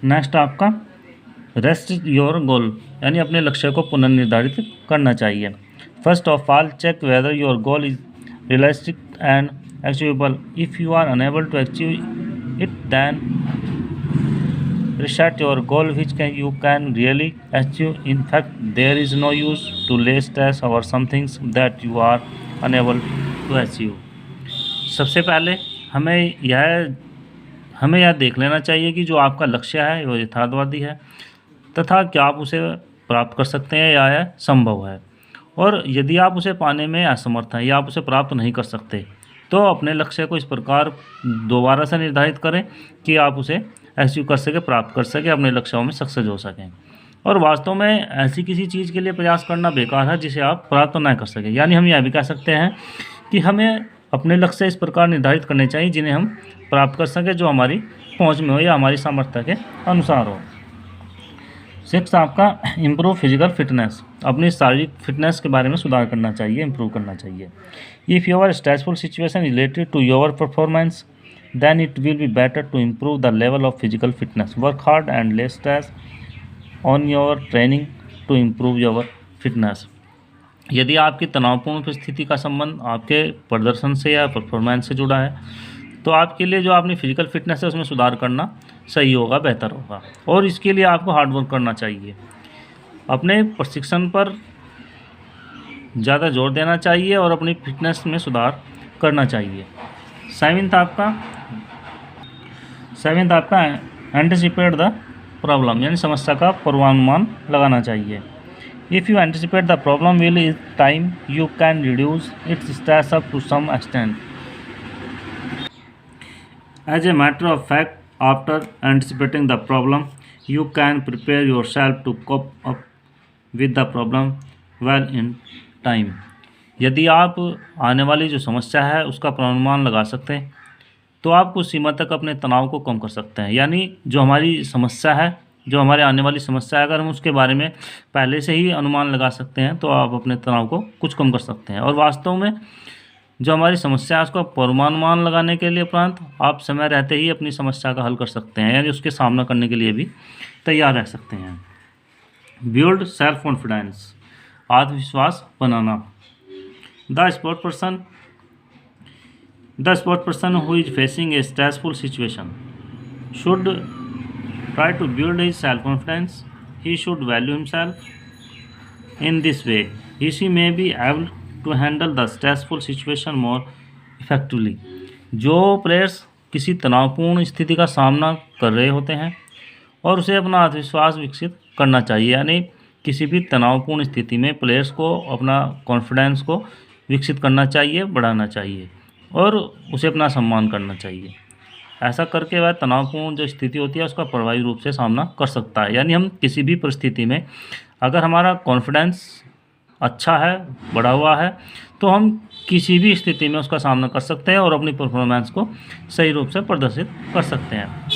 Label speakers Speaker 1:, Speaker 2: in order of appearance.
Speaker 1: Next आपका rest your goal, यानी अपने लक्ष्य को पुनर्निर्धारित करना चाहिए। First of all check whether your goal is realistic and achievable. If you are unable to achieve it then reset your goal which you can really achieve. In fact, there is no use to lay stress over some things that you are unable to achieve. सबसे पहले हमें यह देख लेना चाहिए कि जो आपका लक्ष्य है वो यथार्थवादी है तथा क्या आप उसे प्राप्त कर सकते हैं या यह संभव है। और यदि आप उसे पाने में असमर्थ हैं या आप उसे प्राप्त नहीं कर सकते तो अपने लक्ष्य को इस प्रकार दोबारा से निर्धारित करें कि आप उसे अचीव कर सके, प्राप्त कर सके, अपने लक्ष्यों में सक्सेस हो सकें। और वास्तव में ऐसी किसी चीज़ के लिए प्रयास करना बेकार है जिसे आप प्राप्त ना कर सकें। यानी हम यह भी कह सकते हैं कि हमें अपने लक्ष्य इस प्रकार निर्धारित करने चाहिए जिन्हें हम प्राप्त कर सकें, जो हमारी पहुंच में हो या हमारी सामर्थ्य के अनुसार हो। 6 आपका इम्प्रूव फिजिकल फिटनेस, अपनी शारीरिक फिटनेस के बारे में सुधार करना चाहिए, इम्प्रूव करना चाहिए। If your stressful situation related to your performance then it will be better to improve the level of physical fitness. Work hard and less stress on your training to improve your fitness. यदि आपकी तनावपूर्ण परिस्थिति का संबंध आपके प्रदर्शन से या परफॉर्मेंस से जुड़ा है तो आपके लिए जो आपकी फिजिकल फिटनेस है उसमें सुधार करना सही होगा, बेहतर होगा। और इसके लिए आपको हार्ड वर्क करना चाहिए, अपने प्रशिक्षण पर ज़्यादा जोर देना चाहिए और अपनी फिटनेस में सुधार करना चाहिए। सेवेंथ आपका एंटिसिपेट द प्रॉब्लम, यानी समस्या का पूर्वानुमान लगाना चाहिए। If you anticipate the problem will is time you can reduce its stress up to some extent. As a matter of fact after anticipating the problem you can prepare yourself to cope up with the problem well in time. यदि आप आने वाली जो समस्या है उसका पूर्वानुमान लगा सकते हैं तो आप कुछ सीमा तक अपने तनाव को कम कर सकते हैं। यानी जो हमारी समस्या है, जो हमारे आने वाली समस्या है, अगर हम उसके बारे में पहले से ही अनुमान लगा सकते हैं तो आप अपने तनाव को कुछ कम कर सकते हैं। और वास्तव में जो हमारी समस्या है उसका पूर्वानुमान लगाने के लिए उपरांत आप समय रहते ही अपनी समस्या का हल कर सकते हैं, यानी उसके सामना करने के लिए भी तैयार रह सकते हैं। बिल्ड सेल्फ कॉन्फिडेंस, आत्मविश्वास बनाना। The sport person who is facing a stressful situation should try to build his self-confidence. He should value himself. In this way, he may be able to handle the stressful situation more effectively. जो players किसी तनावपूर्ण स्थिति का सामना कर रहे होते हैं और उसे अपना आत्मविश्वास विकसित करना चाहिए, यानी किसी भी तनावपूर्ण स्थिति में प्लेयर्स को अपना कॉन्फिडेंस को विकसित करना चाहिए, बढ़ाना चाहिए और उसे अपना सम्मान करना चाहिए। ऐसा करके वह तनावपूर्ण जो स्थिति होती है उसका प्रभावी रूप से सामना कर सकता है। यानी हम किसी भी परिस्थिति में अगर हमारा कॉन्फिडेंस अच्छा है, बढ़ा हुआ है, तो हम किसी भी स्थिति में उसका सामना कर सकते हैं और अपनी परफॉर्मेंस को सही रूप से प्रदर्शित कर सकते हैं।